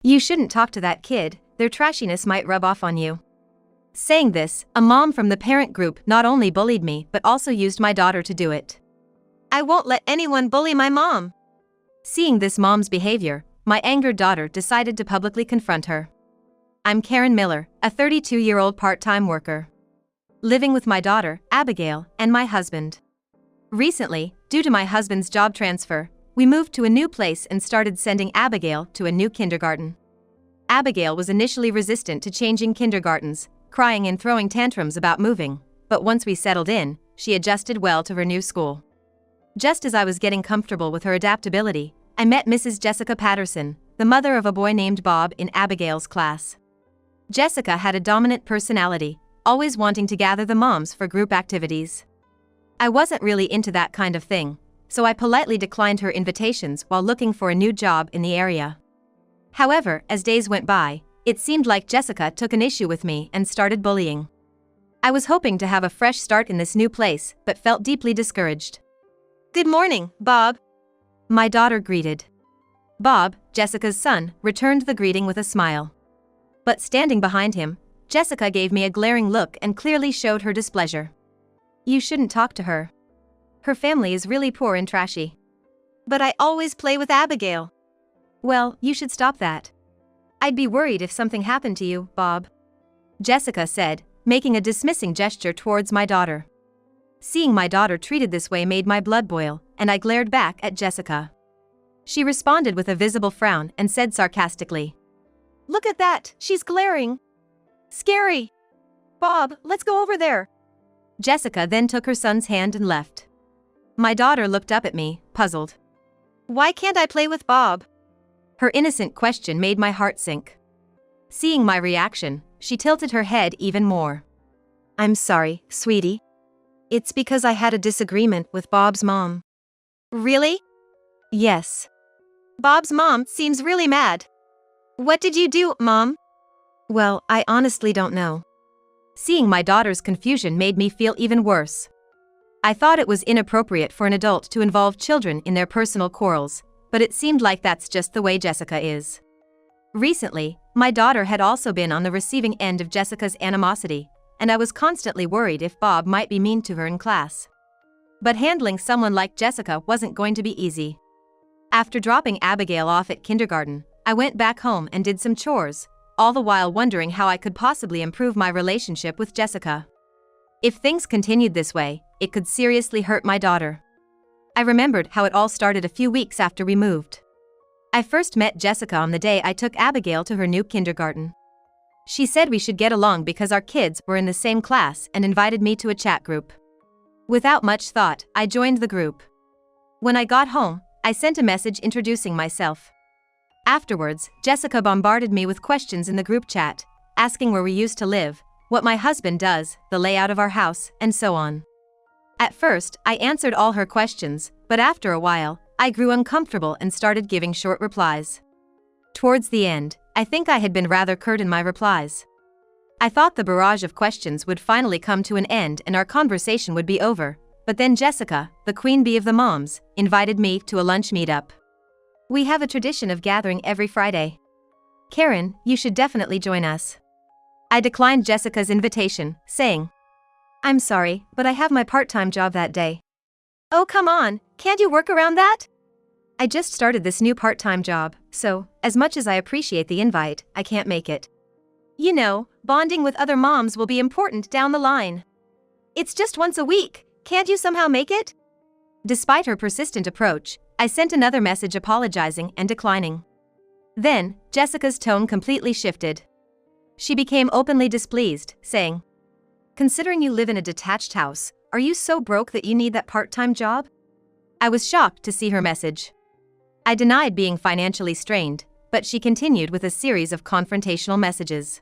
You shouldn't talk to that kid, their trashiness might rub off on you. Saying this, a mom from the parent group not only bullied me but also used my daughter to do it. I won't let anyone bully my mom. Seeing this mom's behavior, my angered daughter decided to publicly confront her. I'm Karen Miller, a 32-year-old part-time worker, living with my daughter, Abigail, and my husband. Recently, due to my husband's job transfer, we moved to a new place and started sending Abigail to a new kindergarten. Abigail was initially resistant to changing kindergartens, crying and throwing tantrums about moving, but once we settled in, she adjusted well to her new school. Just as I was getting comfortable with her adaptability, I met Mrs. Jessica Patterson, the mother of a boy named Bob in Abigail's class. Jessica had a dominant personality, always wanting to gather the moms for group activities. I wasn't really into that kind of thing, so I politely declined her invitations while looking for a new job in the area. However, as days went by, it seemed like Jessica took an issue with me and started bullying. I was hoping to have a fresh start in this new place, but felt deeply discouraged. "Good morning, Bob," my daughter greeted. Bob, Jessica's son, returned the greeting with a smile. But standing behind him, Jessica gave me a glaring look and clearly showed her displeasure. "You shouldn't talk to her. Her family is really poor and trashy." "But I always play with Abigail." "Well, you should stop that. I'd be worried if something happened to you, Bob," Jessica said, making a dismissing gesture towards my daughter. Seeing my daughter treated this way made my blood boil, and I glared back at Jessica. She responded with a visible frown and said sarcastically, "Look at that, she's glaring. Scary. Bob, let's go over there." Jessica then took her son's hand and left. My daughter looked up at me, puzzled. "Why can't I play with Bob?" Her innocent question made my heart sink. Seeing my reaction, she tilted her head even more. "I'm sorry, sweetie. It's because I had a disagreement with Bob's mom." "Really?" "Yes." "Bob's mom seems really mad. What did you do, Mom?" "Well, I honestly don't know." Seeing my daughter's confusion made me feel even worse. I thought it was inappropriate for an adult to involve children in their personal quarrels, but it seemed like that's just the way Jessica is. Recently, my daughter had also been on the receiving end of Jessica's animosity, and I was constantly worried if Bob might be mean to her in class. But handling someone like Jessica wasn't going to be easy. After dropping Abigail off at kindergarten, I went back home and did some chores, all the while wondering how I could possibly improve my relationship with Jessica. If things continued this way, it could seriously hurt my daughter. I remembered how it all started a few weeks after we moved. I first met Jessica on the day I took Abigail to her new kindergarten. She said we should get along because our kids were in the same class and invited me to a chat group. Without much thought, I joined the group. When I got home, I sent a message introducing myself. Afterwards, Jessica bombarded me with questions in the group chat, asking where we used to live, what my husband does, the layout of our house, and so on. At first, I answered all her questions, but after a while, I grew uncomfortable and started giving short replies. Towards the end, I think I had been rather curt in my replies. I thought the barrage of questions would finally come to an end and our conversation would be over, but then Jessica, the queen bee of the moms, invited me to a lunch meetup. We have a tradition of gathering every Friday. Karen, you should definitely join us. I declined Jessica's invitation, saying, "I'm sorry, but I have my part-time job that day." "Oh, come on, can't you work around that?" "I just started this new part-time job, so, as much as I appreciate the invite, I can't make it. You know, bonding with other moms will be important down the line. It's just once a week, can't you somehow make it?" Despite her persistent approach, I sent another message apologizing and declining. Then, Jessica's tone completely shifted. She became openly displeased, saying, "Considering you live in a detached house, are you so broke that you need that part-time job?" I was shocked to see her message. I denied being financially strained, but she continued with a series of confrontational messages.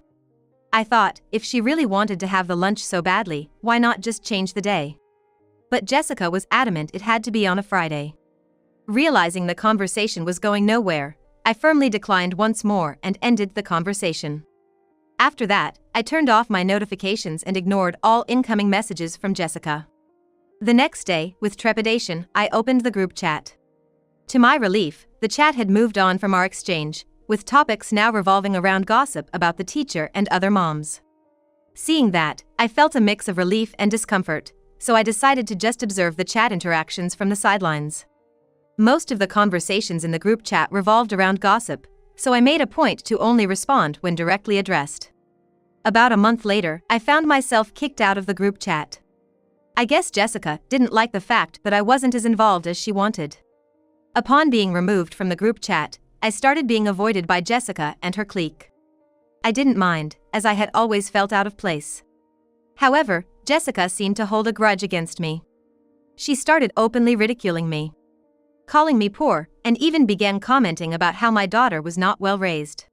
I thought, if she really wanted to have the lunch so badly, why not just change the day? But Jessica was adamant it had to be on a Friday. Realizing the conversation was going nowhere, I firmly declined once more and ended the conversation. After that, I turned off my notifications and ignored all incoming messages from Jessica. The next day, with trepidation, I opened the group chat. To my relief, the chat had moved on from our exchange, with topics now revolving around gossip about the teacher and other moms. Seeing that, I felt a mix of relief and discomfort, so I decided to just observe the chat interactions from the sidelines. Most of the conversations in the group chat revolved around gossip, so I made a point to only respond when directly addressed. About a month later, I found myself kicked out of the group chat. I guess Jessica didn't like the fact that I wasn't as involved as she wanted. Upon being removed from the group chat, I started being avoided by Jessica and her clique. I didn't mind, as I had always felt out of place. However, Jessica seemed to hold a grudge against me. She started openly ridiculing me, calling me poor, and even began commenting about how my daughter was not well raised.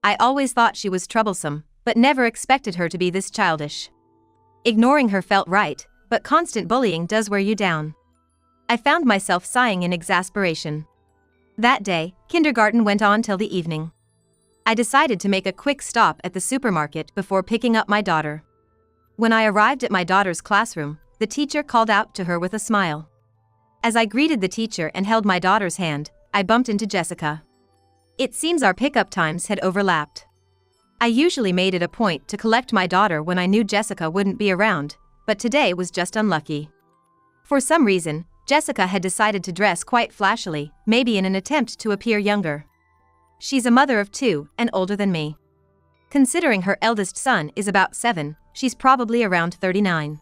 I always thought she was troublesome, but never expected her to be this childish. Ignoring her felt right, but constant bullying does wear you down. I found myself sighing in exasperation. That day, kindergarten went on till the evening. I decided to make a quick stop at the supermarket before picking up my daughter. When I arrived at my daughter's classroom, the teacher called out to her with a smile. As I greeted the teacher and held my daughter's hand, I bumped into Jessica. It seems our pickup times had overlapped. I usually made it a point to collect my daughter when I knew Jessica wouldn't be around, but today was just unlucky. For some reason, Jessica had decided to dress quite flashily, maybe in an attempt to appear younger. She's a mother of 2 and older than me. Considering her eldest son is about 7, she's probably around 39.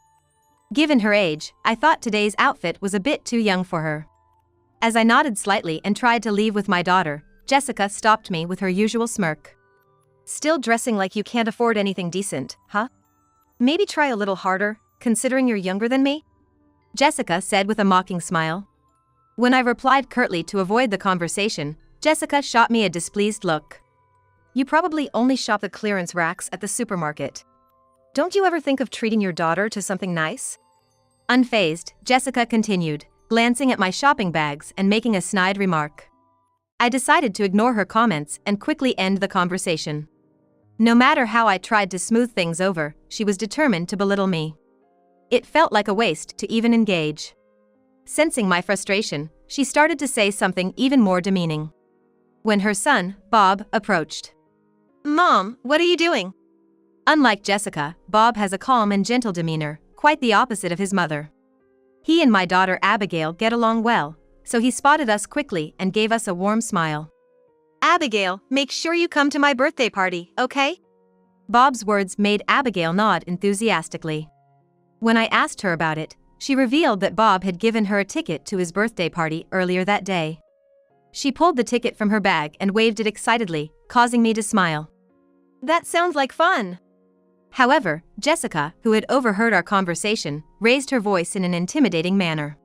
Given her age, I thought today's outfit was a bit too young for her. As I nodded slightly and tried to leave with my daughter, Jessica stopped me with her usual smirk. Still dressing like you can't afford anything decent, huh? Maybe try a little harder, considering you're younger than me? Jessica said with a mocking smile. When I replied curtly to avoid the conversation, Jessica shot me a displeased look. You probably only shop the clearance racks at the supermarket. Don't you ever think of treating your daughter to something nice? Unfazed, Jessica continued, glancing at my shopping bags and making a snide remark. I decided to ignore her comments and quickly end the conversation. No matter how I tried to smooth things over, she was determined to belittle me. It felt like a waste to even engage. Sensing my frustration, she started to say something even more demeaning. When her son, Bob, approached. Mom, what are you doing? Unlike Jessica, Bob has a calm and gentle demeanor, quite the opposite of his mother. He and my daughter Abigail get along well, so he spotted us quickly and gave us a warm smile. Abigail, make sure you come to my birthday party, okay? Bob's words made Abigail nod enthusiastically. When I asked her about it, she revealed that Bob had given her a ticket to his birthday party earlier that day. She pulled the ticket from her bag and waved it excitedly, causing me to smile. That sounds like fun. However, Jessica, who had overheard our conversation, raised her voice in an intimidating manner.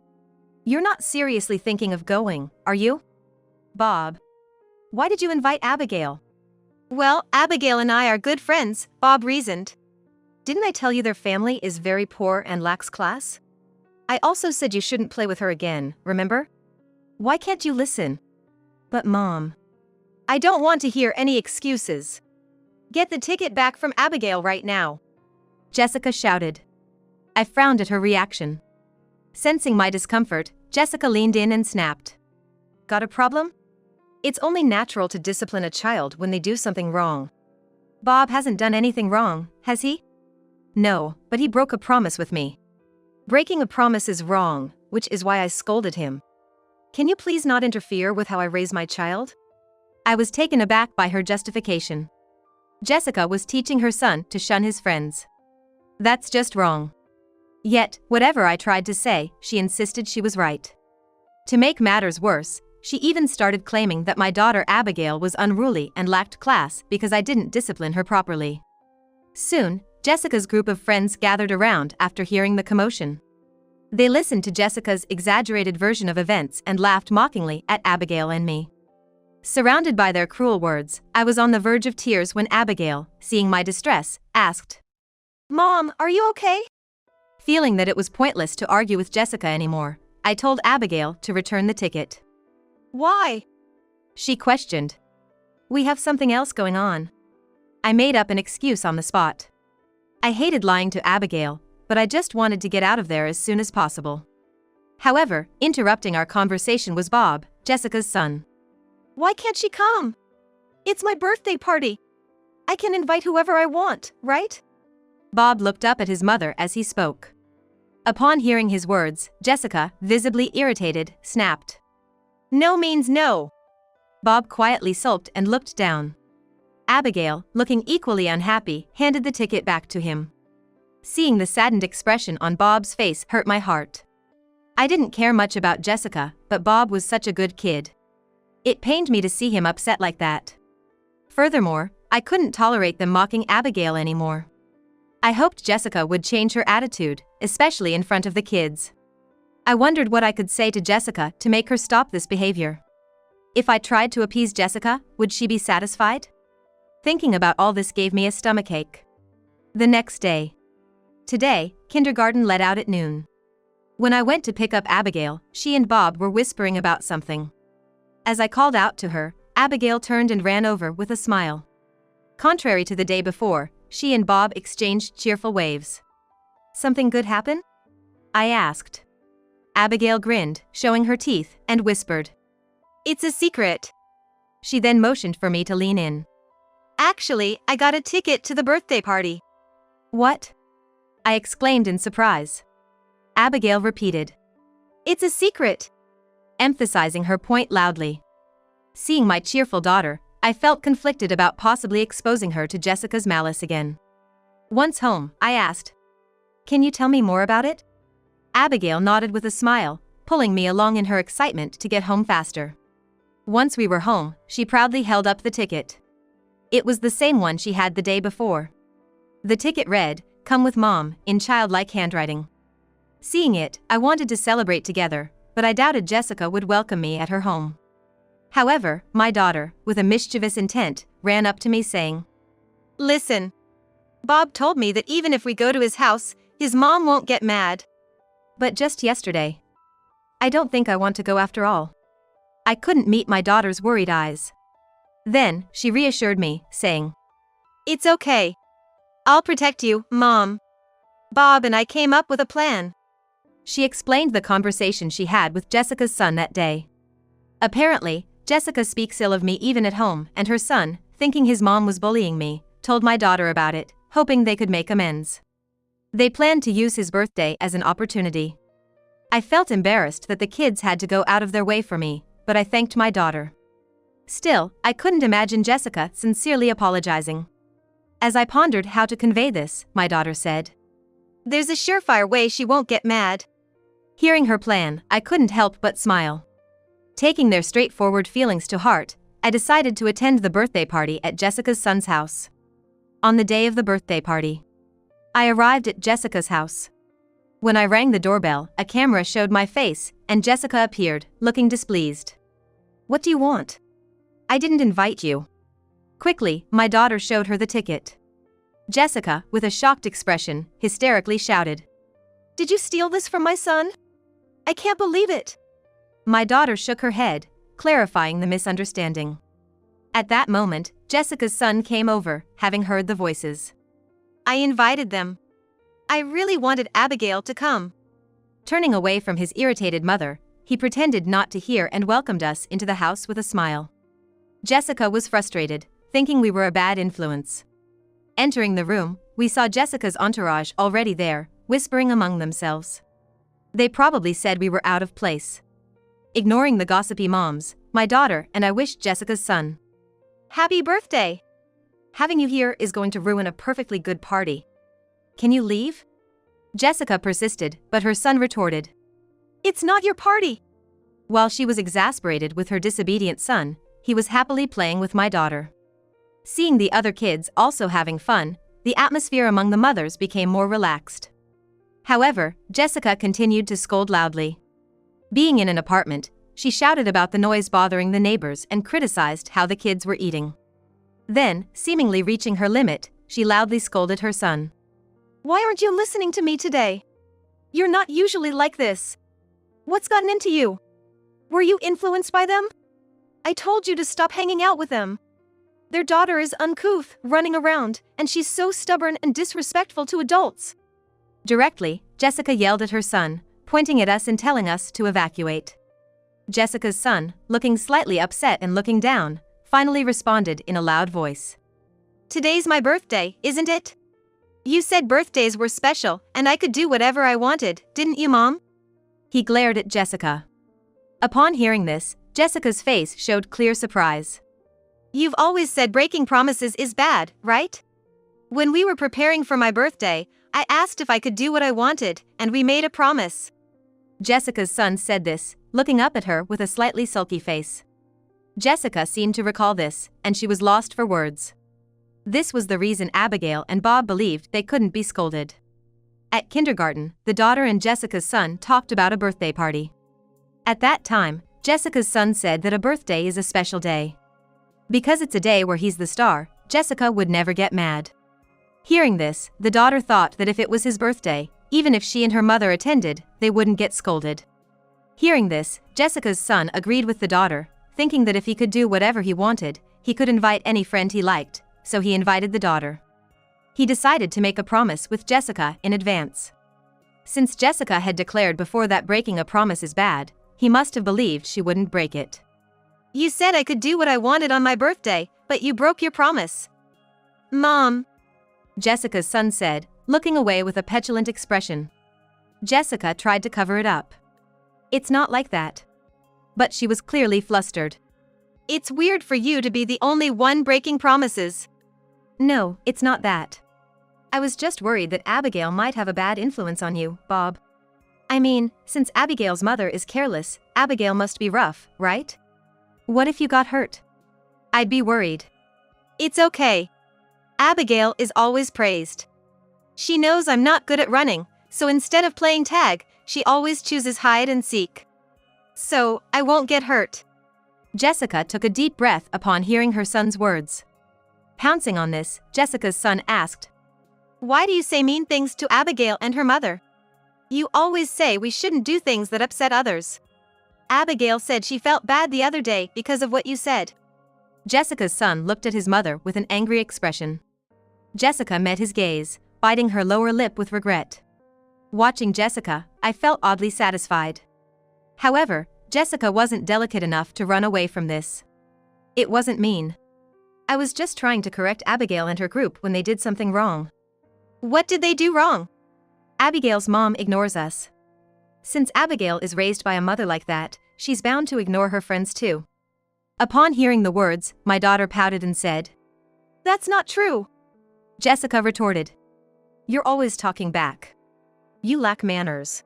You're not seriously thinking of going, are you? Bob. Why did you invite Abigail? Well, Abigail and I are good friends, Bob reasoned. Didn't I tell you their family is very poor and lacks class? I also said you shouldn't play with her again, remember? Why can't you listen? But Mom. I don't want to hear any excuses. Get the ticket back from Abigail right now. Jessica shouted. I frowned at her reaction. Sensing my discomfort, Jessica leaned in and snapped. Got a problem? It's only natural to discipline a child when they do something wrong. Bob hasn't done anything wrong, has he? No, but he broke a promise with me. Breaking a promise is wrong, which is why I scolded him. Can you please not interfere with how I raise my child? I was taken aback by her justification. Jessica was teaching her son to shun his friends. That's just wrong. Yet, whatever I tried to say, she insisted she was right. To make matters worse, she even started claiming that my daughter Abigail was unruly and lacked class because I didn't discipline her properly. Soon, Jessica's group of friends gathered around after hearing the commotion. They listened to Jessica's exaggerated version of events and laughed mockingly at Abigail and me. Surrounded by their cruel words, I was on the verge of tears when Abigail, seeing my distress, asked, Mom, are you okay? Feeling that it was pointless to argue with Jessica anymore, I told Abigail to return the ticket. Why? She questioned. We have something else going on. I made up an excuse on the spot. I hated lying to Abigail, but I just wanted to get out of there as soon as possible. However, interrupting our conversation was Bob, Jessica's son. Why can't she come? It's my birthday party. I can invite whoever I want, right? Bob looked up at his mother as he spoke. Upon hearing his words, Jessica, visibly irritated, snapped. No means no. Bob quietly sulked and looked down. Abigail, looking equally unhappy, handed the ticket back to him. Seeing the saddened expression on Bob's face hurt my heart. I didn't care much about Jessica, but Bob was such a good kid. It pained me to see him upset like that. Furthermore, I couldn't tolerate them mocking Abigail anymore. I hoped Jessica would change her attitude, especially in front of the kids. I wondered what I could say to Jessica to make her stop this behavior. If I tried to appease Jessica, would she be satisfied? Thinking about all this gave me a stomachache. The next day. Today, kindergarten let out at noon. When I went to pick up Abigail, she and Bob were whispering about something. As I called out to her, Abigail turned and ran over with a smile. Contrary to the day before, she and Bob exchanged cheerful waves. Something good happen? I asked. Abigail grinned, showing her teeth, and whispered. It's a secret. She then motioned for me to lean in. Actually, I got a ticket to the birthday party. What? I exclaimed in surprise. Abigail repeated. It's a secret. Emphasizing her point loudly. Seeing my cheerful daughter, I felt conflicted about possibly exposing her to Jessica's malice again. Once home, I asked, can you tell me more about it? Abigail nodded with a smile, pulling me along in her excitement to get home faster. Once we were home, she proudly held up the ticket. It was the same one she had the day before. The ticket read, "Come with Mom," in childlike handwriting. Seeing it, I wanted to celebrate together, but I doubted Jessica would welcome me at her home. However, my daughter, with a mischievous intent, ran up to me saying, Listen. Bob told me that even if we go to his house, his mom won't get mad. But just yesterday. I don't think I want to go after all. I couldn't meet my daughter's worried eyes. Then, she reassured me, saying, It's okay. I'll protect you, Mom. Bob and I came up with a plan. She explained the conversation she had with Jessica's son that day. Apparently, Jessica speaks ill of me even at home, and her son, thinking his mom was bullying me, told my daughter about it, hoping they could make amends. They planned to use his birthday as an opportunity. I felt embarrassed that the kids had to go out of their way for me, but I thanked my daughter. Still, I couldn't imagine Jessica sincerely apologizing. As I pondered how to convey this, my daughter said, There's a surefire way she won't get mad. Hearing her plan, I couldn't help but smile. Taking their straightforward feelings to heart, I decided to attend the birthday party at Jessica's son's house. On the day of the birthday party, I arrived at Jessica's house. When I rang the doorbell, a camera showed my face, and Jessica appeared, looking displeased. What do you want? I didn't invite you. Quickly, my daughter showed her the ticket. Jessica, with a shocked expression, hysterically shouted, Did you steal this from my son? I can't believe it. My daughter shook her head, clarifying the misunderstanding. At that moment, Jessica's son came over, having heard the voices. I invited them. I really wanted Abigail to come. Turning away from his irritated mother, he pretended not to hear and welcomed us into the house with a smile. Jessica was frustrated, thinking we were a bad influence. Entering the room, we saw Jessica's entourage already there, whispering among themselves. They probably said we were out of place. Ignoring the gossipy moms, my daughter and I wished Jessica's son, Happy birthday! Having you here is going to ruin a perfectly good party. Can you leave? Jessica persisted, but her son retorted, It's not your party! While she was exasperated with her disobedient son, he was happily playing with my daughter. Seeing the other kids also having fun, the atmosphere among the mothers became more relaxed. However, Jessica continued to scold loudly. Being in an apartment, she shouted about the noise bothering the neighbors and criticized how the kids were eating. Then, seemingly reaching her limit, she loudly scolded her son. Why aren't you listening to me today? You're not usually like this. What's gotten into you? Were you influenced by them? I told you to stop hanging out with them. Their daughter is uncouth, running around, and she's so stubborn and disrespectful to adults. Directly, Jessica yelled at her son, pointing at us and telling us to evacuate. Jessica's son, looking slightly upset and looking down, finally responded in a loud voice. Today's my birthday, isn't it? You said birthdays were special and I could do whatever I wanted, didn't you, Mom? He glared at Jessica. Upon hearing this, Jessica's face showed clear surprise. You've always said breaking promises is bad, right? When we were preparing for my birthday, I asked if I could do what I wanted, and we made a promise. Jessica's son said this, looking up at her with a slightly sulky face. Jessica seemed to recall this, and she was lost for words. This was the reason Abigail and Bob believed they couldn't be scolded. At kindergarten, the daughter and Jessica's son talked about a birthday party. At that time, Jessica's son said that a birthday is a special day. Because it's a day where he's the star, Jessica would never get mad. Hearing this, the daughter thought that if it was his birthday, even if she and her mother attended, they wouldn't get scolded. Hearing this, Jessica's son agreed with the daughter, thinking that if he could do whatever he wanted, he could invite any friend he liked, so he invited the daughter. He decided to make a promise with Jessica in advance. Since Jessica had declared before that breaking a promise is bad, he must have believed she wouldn't break it. You said I could do what I wanted on my birthday, but you broke your promise. Mom, Jessica's son said, looking away with a petulant expression. Jessica tried to cover it up. It's not like that. But she was clearly flustered. It's weird for you to be the only one breaking promises. No, it's not that. I was just worried that Abigail might have a bad influence on you, Bob. I mean, since Abigail's mother is careless, Abigail must be rough, right? What if you got hurt? I'd be worried. It's okay. Abigail is always praised. She knows I'm not good at running, so instead of playing tag, she always chooses hide and seek. So, I won't get hurt. Jessica took a deep breath upon hearing her son's words. Pouncing on this, Jessica's son asked, Why do you say mean things to Abigail and her mother? You always say we shouldn't do things that upset others. Abigail said she felt bad the other day because of what you said. Jessica's son looked at his mother with an angry expression. Jessica met his gaze, biting her lower lip with regret. Watching Jessica, I felt oddly satisfied. However, Jessica wasn't delicate enough to run away from this. It wasn't mean. I was just trying to correct Abigail and her group when they did something wrong. What did they do wrong? Abigail's mom ignores us. Since Abigail is raised by a mother like that, she's bound to ignore her friends too. Upon hearing the words, my daughter pouted and said, That's not true. Jessica retorted, You're always talking back. You lack manners.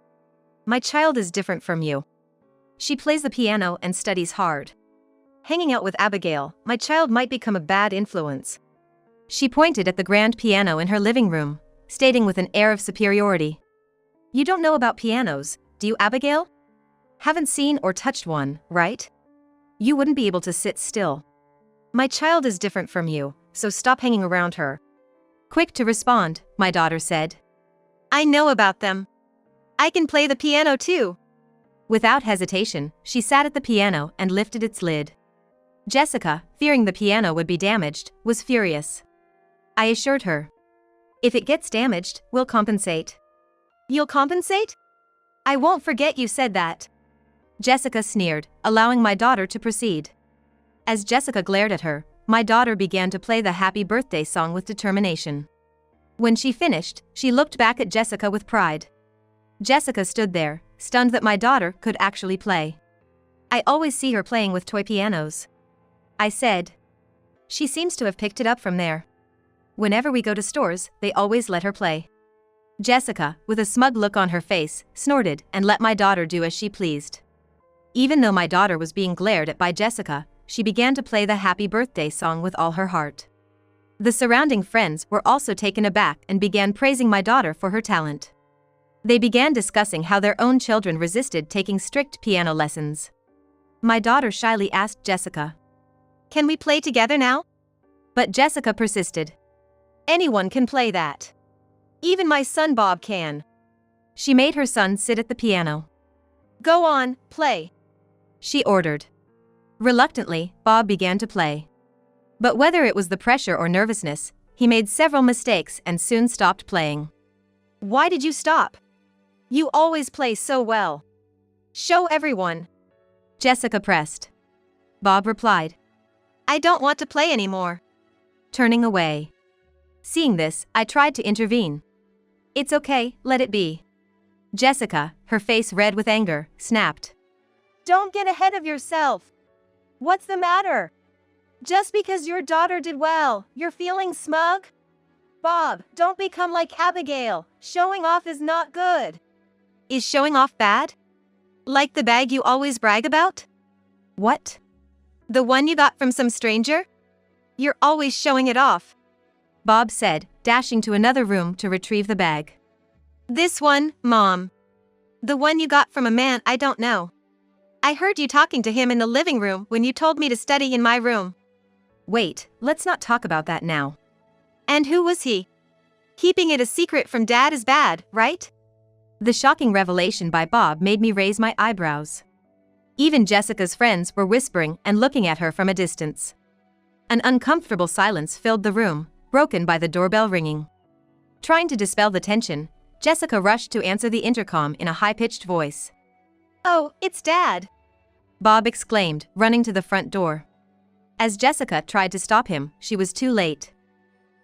My child is different from you. She plays the piano and studies hard. Hanging out with Abigail, my child might become a bad influence. She pointed at the grand piano in her living room, stating with an air of superiority. You don't know about pianos, do you, Abigail? Haven't seen or touched one, right? You wouldn't be able to sit still. My child is different from you, so stop hanging around her. Quick to respond, my daughter said. I know about them. I can play the piano too. Without hesitation, she sat at the piano and lifted its lid. Jessica, fearing the piano would be damaged, was furious. I assured her. If it gets damaged, we'll compensate. You'll compensate? I won't forget you said that. Jessica sneered, allowing my daughter to proceed. As Jessica glared at her, my daughter began to play the happy birthday song with determination. When she finished, she looked back at Jessica with pride. Jessica stood there, stunned that my daughter could actually play. I always see her playing with toy pianos. I said. She seems to have picked it up from there. Whenever we go to stores, they always let her play. Jessica, with a smug look on her face, snorted and let my daughter do as she pleased. Even though my daughter was being glared at by Jessica, she began to play the happy birthday song with all her heart. The surrounding friends were also taken aback and began praising my daughter for her talent. They began discussing how their own children resisted taking strict piano lessons. My daughter shyly asked Jessica, Can we play together now? But Jessica persisted. Anyone can play that. Even my son Bob can. She made her son sit at the piano. Go on, play. She ordered. Reluctantly, Bob began to play. But whether it was the pressure or nervousness, he made several mistakes and soon stopped playing. Why did you stop? You always play so well. Show everyone. Jessica pressed. Bob replied. I don't want to play anymore. Turning away. Seeing this, I tried to intervene. It's okay, let it be. Jessica, her face red with anger, snapped. Don't get ahead of yourself. What's the matter? Just because your daughter did well, you're feeling smug? Bob, don't become like Abigail. Showing off is not good. Is showing off bad? Like the bag you always brag about? What? The one you got from some stranger? You're always showing it off, Bob said, dashing to another room to retrieve the bag. This one, Mom. The one you got from a man I don't know. I heard you talking to him in the living room when you told me to study in my room. Wait, let's not talk about that now. And who was he? Keeping it a secret from Dad is bad, right? The shocking revelation by Bob made me raise my eyebrows. Even Jessica's friends were whispering and looking at her from a distance. An uncomfortable silence filled the room, broken by the doorbell ringing. Trying to dispel the tension, Jessica rushed to answer the intercom in a high-pitched voice. Oh, it's Dad! Bob exclaimed, running to the front door. As Jessica tried to stop him, she was too late.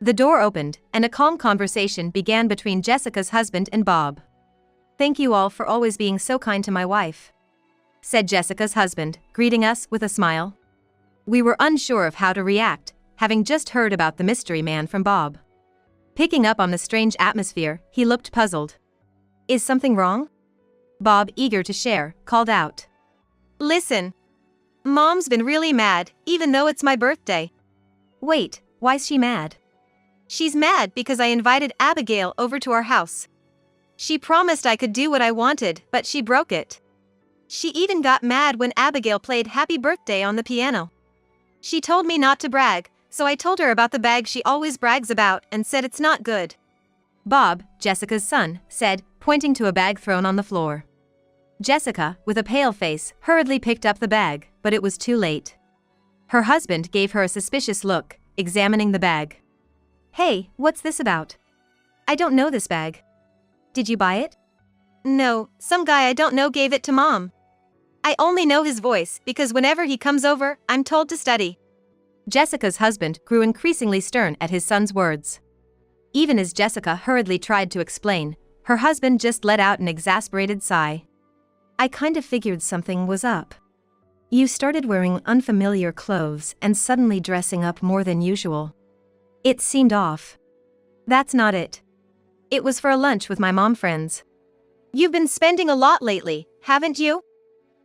The door opened, and a calm conversation began between Jessica's husband and Bob. Thank you all for always being so kind to my wife, said Jessica's husband, greeting us with a smile. We were unsure of how to react, having just heard about the mystery man from Bob. Picking up on the strange atmosphere, he looked puzzled. Is something wrong? Bob, eager to share, called out. Listen. Mom's been really mad, even though it's my birthday. Wait, why's she mad? She's mad because I invited Abigail over to our house. She promised I could do what I wanted, but she broke it. She even got mad when Abigail played Happy Birthday on the piano. She told me not to brag, so I told her about the bag she always brags about and said it's not good. Bob, Jessica's son, said, pointing to a bag thrown on the floor. Jessica, with a pale face, hurriedly picked up the bag, but it was too late. Her husband gave her a suspicious look, examining the bag. Hey, what's this about? I don't know this bag. Did you buy it? No, some guy I don't know gave it to Mom. I only know his voice because whenever he comes over, I'm told to study. Jessica's husband grew increasingly stern at his son's words. Even as Jessica hurriedly tried to explain, her husband just let out an exasperated sigh. I kind of figured something was up. You started wearing unfamiliar clothes and suddenly dressing up more than usual. It seemed off. That's not it. It was for a lunch with my mom friends. You've been spending a lot lately, haven't you?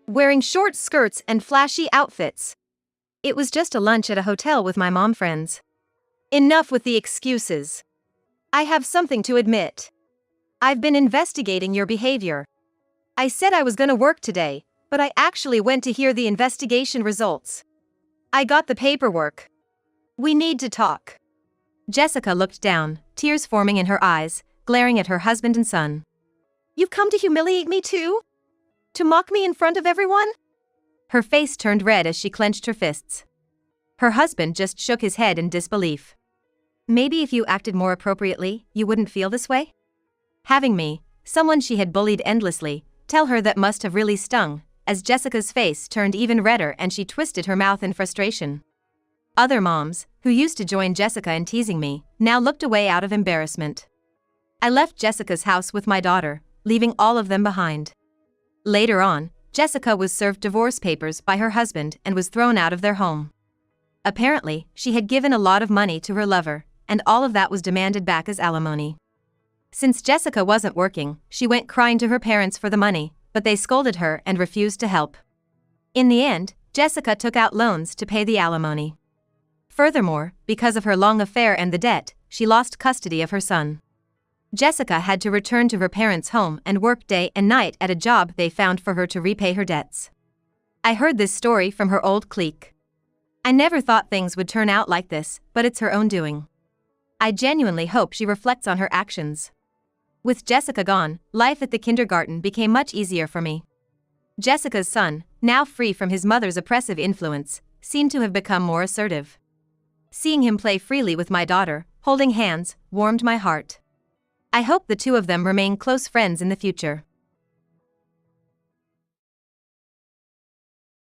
Wearing short skirts and flashy outfits. It was just a lunch at a hotel with my mom friends. Enough with the excuses. I have something to admit. I've been investigating your behavior. I said I was gonna work today, but I actually went to hear the investigation results. I got the paperwork. We need to talk. Jessica looked down, tears forming in her eyes, glaring at her husband and son. You've come to humiliate me too? To mock me in front of everyone? Her face turned red as she clenched her fists. Her husband just shook his head in disbelief. Maybe if you acted more appropriately, you wouldn't feel this way? Having me, someone she had bullied endlessly, tell her that must have really stung, as Jessica's face turned even redder and she twisted her mouth in frustration. Other moms, who used to join Jessica in teasing me, now looked away out of embarrassment. I left Jessica's house with my daughter, leaving all of them behind. Later on, Jessica was served divorce papers by her husband and was thrown out of their home. Apparently, she had given a lot of money to her lover, and all of that was demanded back as alimony. Since Jessica wasn't working, she went crying to her parents for the money, but they scolded her and refused to help. In the end, Jessica took out loans to pay the alimony. Furthermore, because of her long affair and the debt, she lost custody of her son. Jessica had to return to her parents' home and work day and night at a job they found for her to repay her debts. I heard this story from her old clique. I never thought things would turn out like this, but it's her own doing. I genuinely hope she reflects on her actions. With Jessica gone, life at the kindergarten became much easier for me. Jessica's son, now free from his mother's oppressive influence, seemed to have become more assertive. Seeing him play freely with my daughter, holding hands, warmed my heart. I hope the two of them remain close friends in the future.